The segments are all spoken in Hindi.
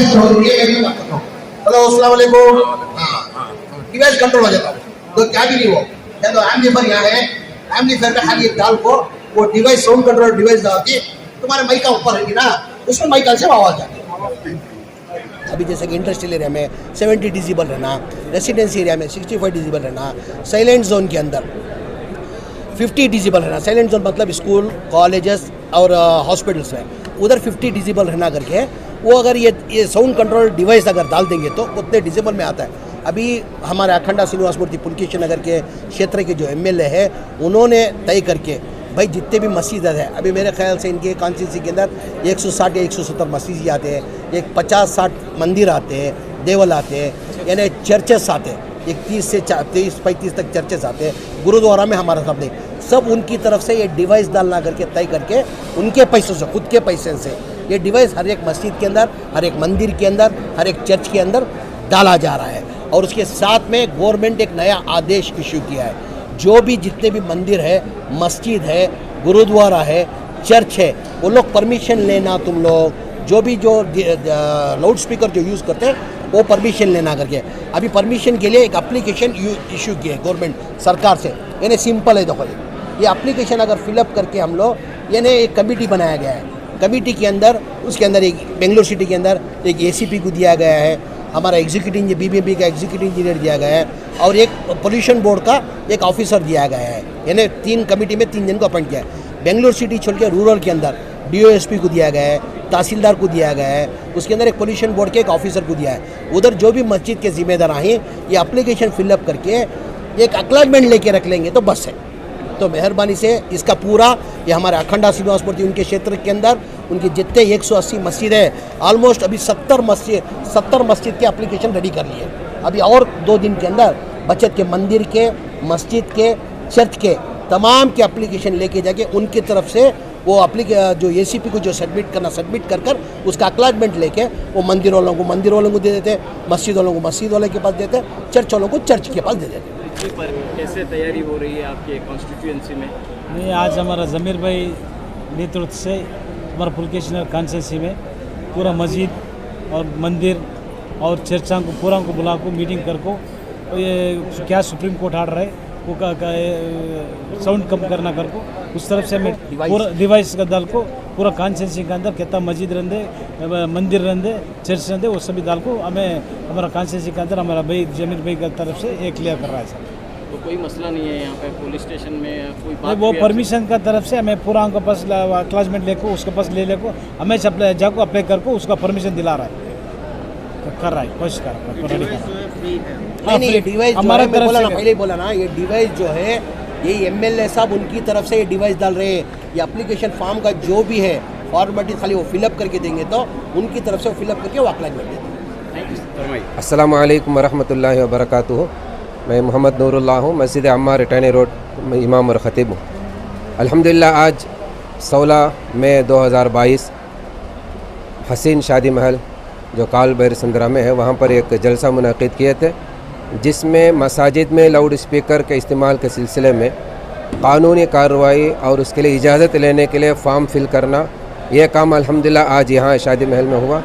डिवाइस चौधरी है, मैं भी बात करता हूँ। हेलो अस्सलाम वालेकुम। हाँ, डिवाइस कंट्रोल हो जाता है तो क्या भी नहीं हो या तो एम्पलीफायर यहाँ है, एम्पलीफायर में खाली एक डाल को वो डिवाइस साउंड कंट्रोल डिवाइस डालती तुम्हारे माइक का ऊपर रहेगी ना, उसमें माइक से आवाज आती है। अभी जैसे कि इंडस्ट्रियल एरिया में 70 डिसिबल रहना, रेसिडेंसी एरिया में 65 डिसिबल रहना, साइलेंट जोन के अंदर 50 डिसिबल रहना। साइलेंट जोन मतलब स्कूल, कॉलेजेस और हॉस्पिटल्स में उधर 50 डिसिबल रहना करके वो अगर ये साउंड कंट्रोल डिवाइस अगर डाल देंगे तो उतने डिसिबल में आता है। अभी हमारे अखंडा श्रीनिवास मूर्ति पुलकेशन नगर के क्षेत्र के जो एमएलए है उन्होंने तय करके भाई जितने भी मस्जिद है, अभी मेरे ख्याल से इनके कॉन्स्टिट्यूंसी के अंदर 160 या 170 मस्जिद आते हैं, एक 50-60 मंदिर आते हैं, देवल आते हैं, यानी चर्चेस आते हैं, एक 30 से 35 तक चर्चेस आते हैं। गुरुद्वारा में हमारा सब नहीं, सब उनकी तरफ से ये डिवाइस डालना करके तय करके उनके पैसों से, खुद के पैसे से ये डिवाइस हर एक मस्जिद के अंदर, हर एक मंदिर के अंदर, हर एक चर्च के अंदर डाला जा रहा है। और उसके साथ में गवर्नमेंट एक नया आदेश इशू किया है, जो भी जितने भी मंदिर है, मस्जिद है, गुरुद्वारा है, चर्च है, वो लोग परमिशन लेना, तुम लोग जो लाउड स्पीकर जो यूज़ करते हैं वो परमिशन लेना करके अभी परमिशन के लिए एक एप्लीकेशन इशू किया है गवर्नमेंट सरकार से। यानी सिंपल है, देखो ये एप्लीकेशन अगर फिलअप करके हम लोग, यानी एक कमेटी बनाया गया है, कमेटी के अंदर उसके अंदर एक बेंगलोर सिटी के अंदर एक एसीपी को दिया गया है, हमारा एग्जीक्यूटिव बीबीएमपी का एग्जीक्यूटिव इंजीनियर दिया गया है और एक पोल्यूशन बोर्ड का एक ऑफिसर दिया गया है। यानी 3 कमेटी में 3 जन को अपॉइंट किया है। बेंगलोर सिटी छोड़ के रूरल के अंदर डीओएसपी को दिया गया है, तहसीलदार को दिया गया है, उसके अंदर एक पोल्यूशन बोर्ड के एक ऑफिसर को दिया है। उधर जो भी मस्जिद के जिम्मेदार हैं ये एप्लीकेशन फिलअप करके एक एक्नॉलेजमेंट लेके रख लेंगे तो बस है। तो मेहरबानी से इसका पूरा ये हमारे अखंडा श्रीनिवास मूर्ति उनके क्षेत्र के अंदर उनकी जितने 180 मस्जिद है, ऑलमोस्ट अभी 70 मस्जिद के एप्लीकेशन रेडी कर लिए। अभी और 2 दिन के अंदर बचत के मंदिर के, मस्जिद के, चर्च के तमाम के एप्लीकेशन लेके जाके उनकी तरफ से वो जो एसीपी को जो सबमिट कर उसका एक्नॉलेजमेंट लेके वो मंदिर वालों को दे देते, मस्जिद वालों को मस्जिद वाले के पास देते, चर्च वालों को चर्च के पास दे देते। पर कैसे तैयारी हो रही है आपके कॉन्स्टिट्यूएंसी में? नहीं, आज हमारा ज़मीर भाई नेतृत्व से हमारा पुलकेशन कॉन्स्टिट्यूंसी में पूरा मस्जिद और मंदिर और चर्चा को पूरा को बुला को मीटिंग कर को ये क्या सुप्रीम कोर्ट ऑर्डर है वो का साउंड कम करना कर को उस तरफ से हमें पूरा डिवाइस का दल को पूरा कॉन्स्टिट्यूंसी के अंदर कितना मस्जिद रहते, मंदिर रहते, चर्च रहते, वो सभी दल को हमें हमारा कॉन्स्टिट्यूंसी के अंदर हमारा भाई जमीर भाई की तरफ से एक क्लियर कर रहा है सर। तो कोई मसला नहीं है यहाँ पे पुलिस स्टेशन में कोई बात? वो परमिशन का तरफ से हमें पूरा उनके पास क्लासमेट लेको उसके पास ले लेको हमें जाको अप्लाई कर को उसका परमिशन दिला रहा है, कर रहा है, कोशिश कर रहा है। नहीं, डिवाइस हमारा पहले बोला ना, ये डिवाइस जो है ये एमएलए साहब उनकी तरफ से ये डिवाइस डाल रहे हैं। ये एप्लीकेशन फॉर्म का जो भी है फॉर्मेलिटी खाली वो फिलअप करके देंगे तो उनकी तरफ से वो फिलअप करके वो एक्नॉलेजमेंट देंगे। अस्सलामु अलैकुम वरहमतुल्लाहि वबरकातुहू। मैं मोहम्मद नूरुल्लाह हूँ, मस्जिद अम्मार रिटानी रोड में इमाम और ख़तीब हूँ। अल्हम्दुलिल्लाह आज 16 मई 2022 हसीन शादी महल जो कालबेर संदरा में है वहाँ पर एक जलसा मुनाकिद किए थे, जिसमें मसाजिद में लाउड स्पीकर के इस्तेमाल के सिलसिले में कानूनी कार्रवाई और उसके लिए इजाज़त लेने के लिए फॉर्म फिल करना, यह काम अल्हम्दुलिल्लाह आज यहाँ शादी महल में हुआ।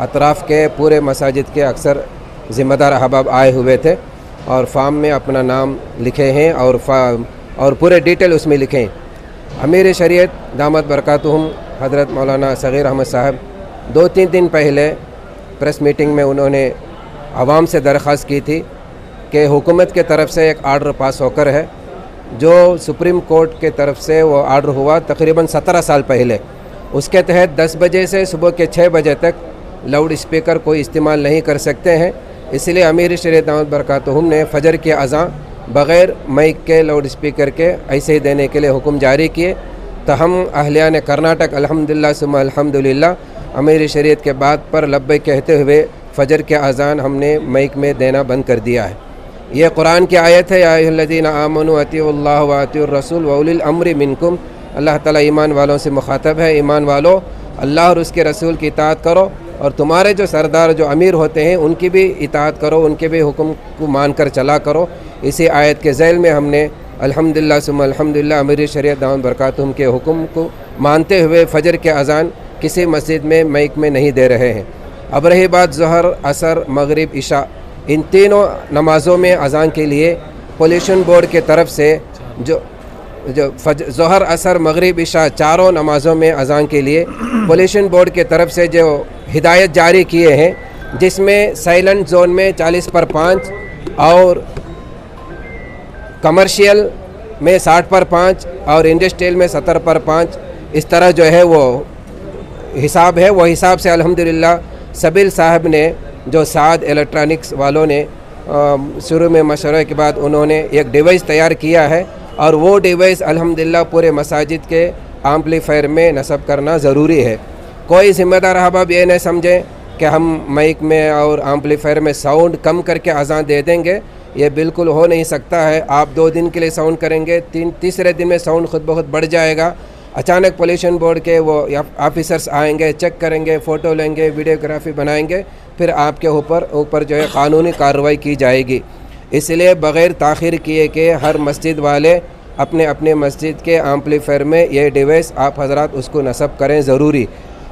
अतराफ़ के पूरे मसाजिद के अक्सर ज़िम्मेदार अहबाब आए हुए थे और फॉर्म में अपना नाम लिखे हैं और पूरे डिटेल उसमें लिखे हैं। अमीर शरीयत दामत बरकातुहुम हज़रत मौलाना सग़ीर अहमद साहब 2-3 दिन पहले प्रेस मीटिंग में उन्होंने आवाम से दरख्वास्त की थी कि हुकूमत के तरफ से एक आर्डर पास होकर है, जो सुप्रीम कोर्ट के तरफ से वो आर्डर हुआ तकरीबन 17 साल पहले। उसके तहत 10 बजे से सुबह के 6 बजे तक लाउड स्पीकर कोई इस्तेमाल नहीं कर सकते हैं। इसलिए अमीर शरीयत दामत बरकातुहुम ने फ़जर की अज़ां बग़ैर माइक के लाउड स्पीकर के ऐसे ही देने के लिए हुक्म जारी किए। तो हम अहलियान कर्नाटक अल्हम्दुलिल्लाह सुम्मा अल्हम्दुलिल्लाह अमीर शरीयत के बात पर लब्बैक कहते हुए फ़जर के अज़ान हमने माइक में देना बंद कर दिया है। ये कुरान की आयत है, या अय्युहल्लज़ीना आमनू अतीउल्लाह व अतीउर रसूल व उलिल अम्रि मिनकुम। अल्लाह ताला ईमान वालों से मुखातब है, ईमान वालों अल्लाह और उसके रसूल की इताअत करो और तुम्हारे जो सरदार जो अमीर होते हैं उनकी भी इताअत करो, उनके भी हुक्म को मान कर चला करो। इसी आयत के ज़ैल में हमने अल्हम्दुलिल्लाह सुम्मा अल्हम्दुलिल्लाह अमीर शरीयत दामत बरकातुहुम के हुक्म को मानते हुए फ़जर के अज़ान किसी मस्जिद में माइक में नहीं दे रहे हैं। अब रही बात ज़हर, असर, मगरिब, इशा, इन तीनों नमाज़ों में अज़ान के लिए पोल्यूशन बोर्ड के तरफ से जो ज़हर, असर, मगरिब, इशा चारों नमाज़ों में अज़ान के लिए पोल्यूशन बोर्ड के तरफ से जो हिदायत जारी किए हैं, जिसमें साइलेंट जोन में 40/5 और कमर्शियल में 60/5 और इंडस्ट्रियल में 70/5, इस तरह जो है वो हिसाब है। वो हिसाब से अल्हम्दुलिल्लाह सबील साहब ने, जो साद इलेक्ट्रॉनिक्स वालों ने शुरू में मशवरे के बाद उन्होंने एक डिवाइस तैयार किया है और वो डिवाइस अल्हम्दुलिल्लाह पूरे मसाजिद के एम्पलीफायर में नस्ब करना ज़रूरी है। कोई ज़िम्मेदार अहबाब ये नहीं समझें कि हम माइक में और एम्पलीफायर में साउंड कम करके अज़ान दे देंगे, ये बिल्कुल हो नहीं सकता है। आप 2 दिन के लिए साउंड करेंगे, तीसरे दिन में साउंड खुद ब खुद बढ़ जाएगा। अचानक पोल्यूशन बोर्ड के वो ऑफिसर्स आएंगे, चेक करेंगे, फ़ोटो लेंगे, वीडियोग्राफी बनाएंगे, फिर आपके ऊपर जो है क़ानूनी कार्रवाई की जाएगी। इसलिए बग़ैर ताख़ीर किए कि हर मस्जिद वाले अपने अपने मस्जिद के एम्पलीफायर में ये डिवाइस आप हज़रात उसको नस्ब करें ज़रूरी।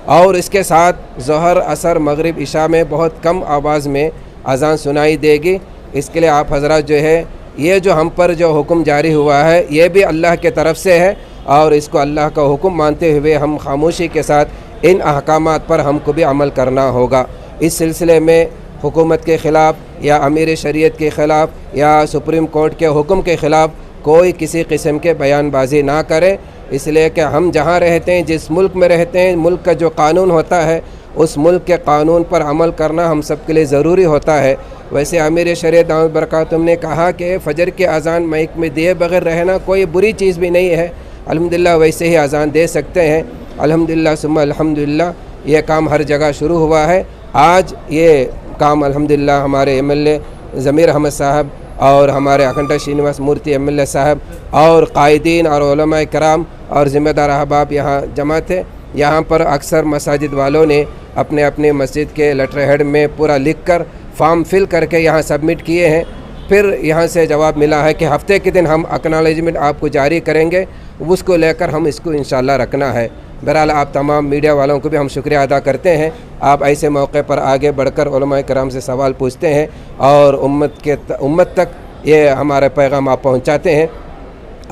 और इसके साथ ज़हर, असर, मगरिब, इशा में बहुत कम आवाज़ में अज़ान सुनाई देगी। इसके लिए आप हज़रात जो है, ये जो हम पर जो हुक्म जारी हुआ है ये भी अल्लाह के तरफ से है और इसको अल्लाह का हुक्म मानते हुए हम खामोशी के साथ इन अहकामात पर हमको भी अमल करना होगा। इस सिलसिले में हुकूमत के ख़िलाफ़ या अमीर शरीयत के ख़िलाफ़ या सुप्रीम कोर्ट के हुक्म के ख़िलाफ़ कोई किसी किस्म के बयानबाजी ना करें, इसलिए कि हम जहाँ रहते हैं, जिस मुल्क में रहते हैं, मुल्क का जो कानून होता है उस मुल्क के कानून पर अमल करना हम सब के लिए ज़रूरी होता है। वैसे अमीर शरीयत दामद बरकातुहू ने कहा कि फ़जर के अज़ान माइक में दिए बगैर रहना कोई बुरी चीज़ भी नहीं है। अल्हम्दुलिल्लाह वैसे ही अज़ान दे सकते हैं। अल्हम्दुलिल्लाह सुम्मा अल्हम्दुलिल्लाह ये काम हर जगह शुरू हुआ है। आज ये काम अल्हम्दुलिल्लाह हमारे MLA ज़मीर अहमद साहब और हमारे अखंड श्रीनिवास मूर्ति MLA साहब और कायदीन और उलमाए कराम और ज़िम्मेदार अहबाब यहाँ जमा थे। यहाँ पर अक्सर मसाजिद वालों ने अपने अपने मस्जिद के लेटर हेड में पूरा लिख कर फॉर्म फिल करके यहाँ सबमिट किए हैं। फिर यहाँ से जवाब मिला है कि हफ्ते के दिन हम एक्नॉलेजमेंट आपको जारी करेंगे, उसको लेकर हम इसको इंशाल्लाह रखना है। बहरहाल आप तमाम मीडिया वालों को भी हम शुक्रिया अदा करते हैं। आप ऐसे मौके पर आगे बढ़कर उलमाए कराम से सवाल पूछते हैं और उम्मत तक ये हमारे पैगाम आप पहुँचाते हैं।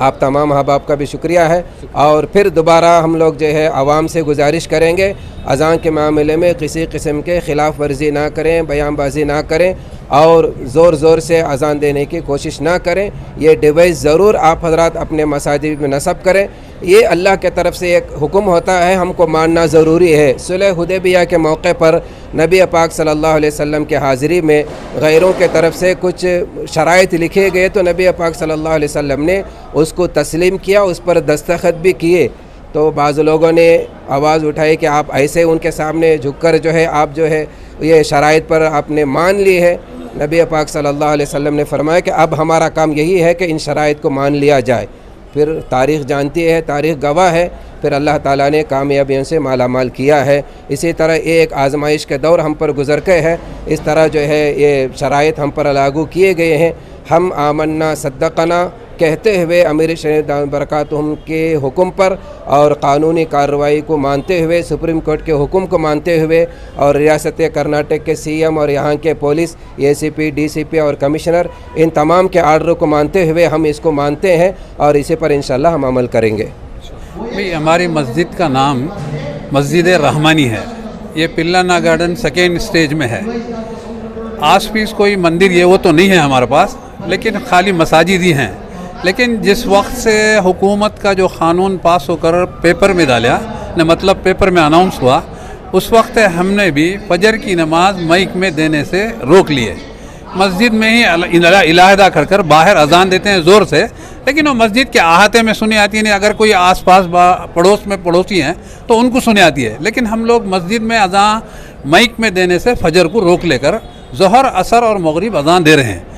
आप तमाम अहबाब का भी शुक्रिया है। और फिर दोबारा हम लोग जो है आवाम से गुजारिश करेंगे, अज़ान के मामले में किसी किस्म के ख़िलाफ़ वर्जी ना करें, बयानबाजी ना करें और ज़ोर ज़ोर से अज़ान देने की कोशिश ना करें। ये डिवाइस ज़रूर आप हज़रात अपने मसाजिद में नस्ब करें। ये अल्लाह के तरफ से एक हुक्म होता है, हमको मानना ज़रूरी है। सुलह हुदैबिया के मौके पर नबी पाक सल्लल्लाहु अलैहि वसल्लम के हाज़िरी में गैरों के तरफ से कुछ शराइत लिखे गए तो नबी पाक सल्लल्लाहु अलैहि वसल्लम ने उसको तस्लीम किया, उस पर दस्तखत भी किए। तो बाज़ लोगों ने आवाज़ उठाई कि आप ऐसे उनके सामने झुककर जो है आप जो है ये शराइत पर आपने मान ली है। नबी पाक सल्लल्लाहु अलैहि वसल्लम ने फरमाया कि अब हमारा काम यही है कि इन शराइत को मान लिया जाए। फिर तारीख़ जानती है, तारीख़ गवाह है, फिर अल्लाह ताला ने कामयाबियों से माला माल किया है। इसी तरह एक आजमाइश के दौर हम पर गुज़र के है, इस तरह जो है ये शराइत हम पर लागू किए गए हैं। हम आमन्ना सद्दक़ना कहते हुए अमीर शरीयत दामद बरकातुहू के हुक्म पर और क़ानूनी कार्रवाई को मानते हुए, सुप्रीम कोर्ट के हुक्म को मानते हुए और रियासत कर्नाटक के CM और यहाँ के पुलिस ACP, DCP और कमिश्नर, इन तमाम के आर्डर को मानते हुए हम इसको मानते हैं और इसी पर इंशाल्लाह हम अमल करेंगे। भाई हमारी मस्जिद का नाम मस्जिद रहमानी है। ये पिल्लाना गार्डन 2nd स्टेज में है। आस पास कोई मंदिर ये वो तो नहीं है हमारे पास, लेकिन खाली मसाजिद ही हैं। लेकिन जिस वक्त से हुकूमत का जो क़ानून पास होकर पेपर में डाला न, मतलब पेपर में अनाउंस हुआ, उस वक्त हमने भी फजर की नमाज माइक में देने से रोक लिए। मस्जिद में ही इलाहदा कर कर बाहर अजान देते हैं ज़ोर से, लेकिन वो मस्जिद के अहाते में सुनी आती है नहीं। अगर कोई आसपास पड़ोस में पड़ोसी हैं तो उनको सुनी आती है। लेकिन हम लोग मस्जिद में अजान माइक में देने से फजर को रोक लेकर ज़ोहर, असर और मगरिब अजान दे रहे हैं।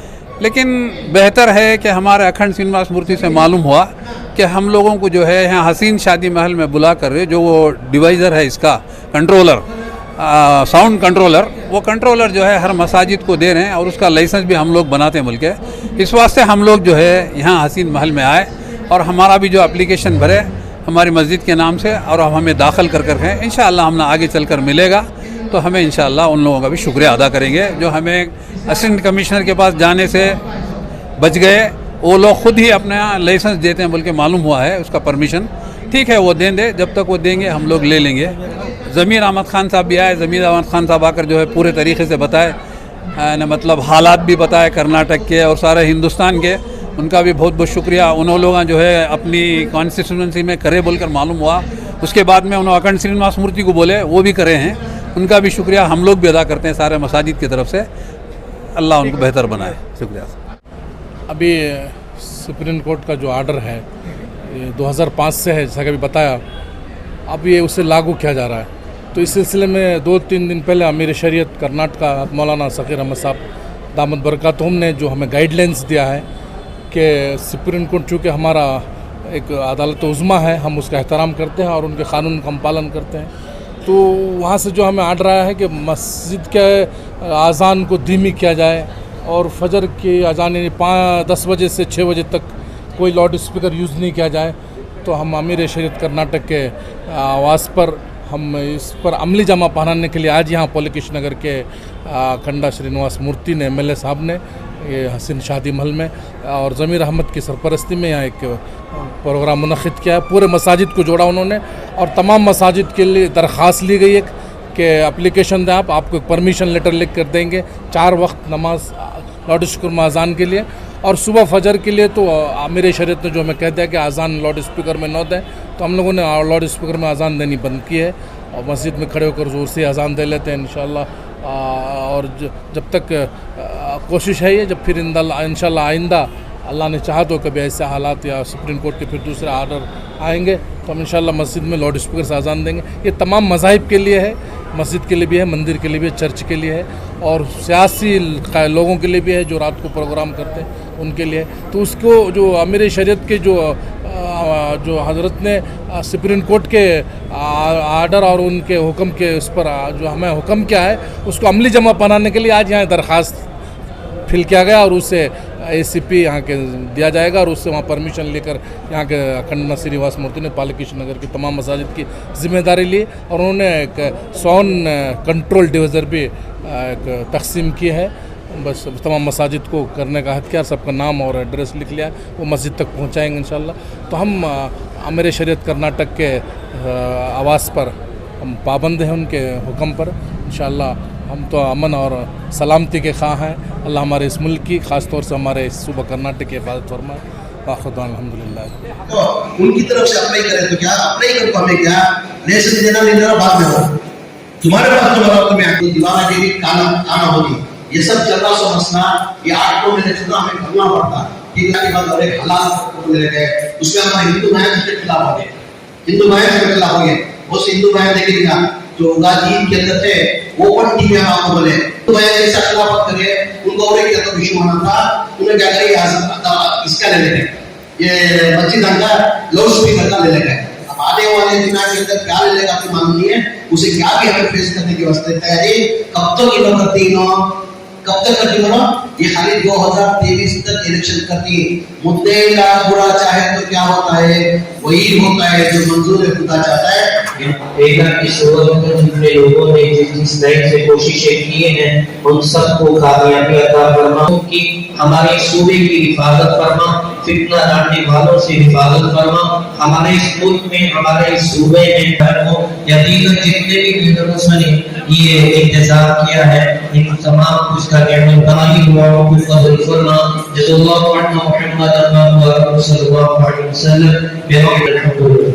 लेकिन बेहतर है कि हमारे अखंड श्रीनिवास मूर्ति से मालूम हुआ कि हम लोगों को जो है यहाँ हसीन शादी महल में बुला कर जो वो डिवाइज़र है, इसका कंट्रोलर, साउंड कंट्रोलर, वो कंट्रोलर जो है हर मसाजिद को दे रहे हैं और उसका लाइसेंस भी हम लोग बनाते हैं मुल्क के। इस वास्ते हम लोग जो है यहाँ हसीन महल में आए और हमारा भी जो एप्लीकेशन भरे हमारी मस्जिद के नाम से और हम हमें दाखिल कर हैं। इंशाअल्लाह हमने आगे चलकर मिलेगा तो हमें इंशाअल्लाह उन लोगों का भी शुक्रिया अदा करेंगे जो हमें असिस्टेंट कमिश्नर के पास जाने से बच गए। वो लोग खुद ही अपना लाइसेंस देते हैं बोल के मालूम हुआ है, उसका परमिशन ठीक है वो दें, जब तक वो देंगे हम लोग ले लेंगे। ज़मीर अहमद ख़ान साहब भी आए, ज़मीर अहमद ख़ान साहब आकर जो है पूरे तरीके से बताए न, मतलब हालात भी बताए कर्नाटक के और सारे हिंदुस्तान के। उनका भी बहुत बहुत शुक्रिया। उन्होंने लोग जो है अपनी कॉन्स्टिट्यूंसी में करे बोलकर मालूम हुआ, उसके बाद में उन्होंने अखंड श्रीनिवास मूर्ति को बोले, वो भी करे हैं। उनका भी शुक्रिया हम लोग भी अदा करते हैं सारे मसाजिद की तरफ से। अल्लाह उनको बेहतर बनाए। शुक्रिया। अभी सुप्रीम कोर्ट का जो आर्डर है 2005 से है, जैसा कि अभी बताया, अब ये उसे लागू किया जा रहा है। तो इस सिलसिले में 2-3 दिन पहले अमीर शरीयत कर्नाटक मौलाना सकीर अहमद साहब दामद बरकातुहुम ने जो हमें गाइडलाइंस दिया है कि सुप्रीम कोर्ट चूँकि हमारा एक अदालत उज़्मा है, हम उसका एहतराम करते हैं और उनके क़ानून का हम पालन करते हैं। तो वहाँ से जो हमें आर्डर आया है कि मस्जिद के अज़ान को धीमी किया जाए और फजर की अज़ान 10 बजे से 6 बजे तक कोई लाउड स्पीकर यूज़ नहीं किया जाए। तो हम अमीर शरीयत कर्नाटक के आवाज़ पर हम इस पर अमली जामा पहनाने के लिए आज यहाँ पुलकेशी नगर के खंडा श्रीनिवास मूर्ति ने MLA साहब ने ये हसीन शादी महल में और ज़मीर अहमद की सरपरस्ती में यहाँ एक प्रोग्राम मुनक़िद किया है। पूरे मसाजिद को जोड़ा उन्होंने और तमाम मसाजिद के लिए दरख्वास्त ली गई है कि एप्लीकेशन दें, आपको एक परमिशन लेटर लिख कर देंगे 4 वक्त नमाज लाउड स्पीकर में अज़ान के लिए। और सुबह फजर के लिए तो आमिर शरीयत ने जो हमें कह दिया कि अज़ान लाउड स्पीकर में न दें, तो हम लोगों ने लाउड स्पीकर में अज़ान देनी बंद की है और मस्जिद में खड़े होकर ज़ोर से अज़ान दे लेते हैं इंशाअल्लाह। और जब तक कोशिश है ये, जब फिर इंशाअल्लाह आइंदा अल्लाह ने चाहा तो कभी ऐसे हालात या सुप्रीम कोर्ट के फिर दूसरे आर्डर आएंगे तो हम इंशाअल्लाह मस्जिद में लाउड स्पीकर से अज़ान देंगे। ये तमाम मज़ाहिब के लिए है, मस्जिद के लिए भी है, मंदिर के लिए भी है, चर्च के लिए है और सियासी लोगों के लिए भी है जो रात को प्रोग्राम करते हैं उनके लिए। तो उसको जो अमीर शरीयत के जो हज़रत ने सुप्रीम कोर्ट के आर्डर और उनके हुक्म के उस पर जो हमें हुक्म किया है उसको अमली जमा पहनाने के लिए आज यहाँ दरख्वास्त फिल किया गया और उसे ACP यहाँ के दिया जाएगा और उससे वहाँ परमिशन लेकर यहाँ के खंडा श्रीनिवास मूर्ति ने पुलकेशी नगर की तमाम मसाजिद की जिम्मेदारी ली और उन्होंने एक साउंड कंट्रोल डिवीज़र भी एक तकसीम की है। बस तमाम मसाजिद को करने का हद किया, सबका नाम और एड्रेस लिख लिया, वो मस्जिद तक पहुँचाएँगे इंशाअल्लाह। तो हम अमीर शरीयत कर्नाटक के आवाज़ पर हम पाबंद हैं, उनके हुक्म पर इंशाअल्लाह। हम तो अमन और सलामती के ख़्वाह हैं। अल्लाह हमारे इस मुल्क की, ख़ास तौर से हमारे इस सूबा कर्नाटक की हिफाजत फरमाए। अल्हम्दुलिल्लाह। तो उनकी तरफ से अप्लाई करें तो क्या अप्लाई कर पाएंगे, क्या लेसन देना नहीं देना बाद में हो, तुम्हारे पास तो बताओ तुम्हें दीवाना के लिए खाना होगी, ये सब चल रहा सो मसला ये 8 महीने चुना हमें करना पड़ता। ठीक है, बाद और एक हालात ले गए उसमें हमारे हिंदू भाई के खिलाफ हो गए, हिंदू भाई के खिलाफ हो गए। वो हिंदू भाई देखिएगा जो गाजीन के अंदर थे वो पण टीम में आपको बोले तो भाई ऐसा खिलाफत करे उनको और क्या तो इशू होना था, उन्हें क्या करें इसका ले लेंगे, ये मस्जिद का लाउड स्पीकर का ले लेंगे। अब आने वाले दिनों के अंदर क्या ले लेगा कोई मालूम नहीं है, उसे क्या भी हमें फेस करने की वास्ते तैयारी कब तक ये करती हो। ये खाली 2023 तक इलेक्शन करती मुद्दे का बुरा चाहे तो क्या होता है वही होता है जो मंजूर खुदा चाहता है। बेहतर की सूरत में जितने लोगों ने जिस तरह से कोशिशें की हैं उन सबको कामयाबी अता फरमा, कि हमारे सूबे की हिफाजत फरमा, फितना डालने वालों से हिफाजत फरमा, हमारे इस मुल्क में हमारे इस सूबे में यकीनन जितने भी लीडर्स ने ये इंतजार किया है इन तमाम कुछ का तमामी दुआओं को कबूल फरमा। जज़ाल्लाहु अन्ना मुहम्मदन सल्लल्लाहु अलैहि वसल्लम।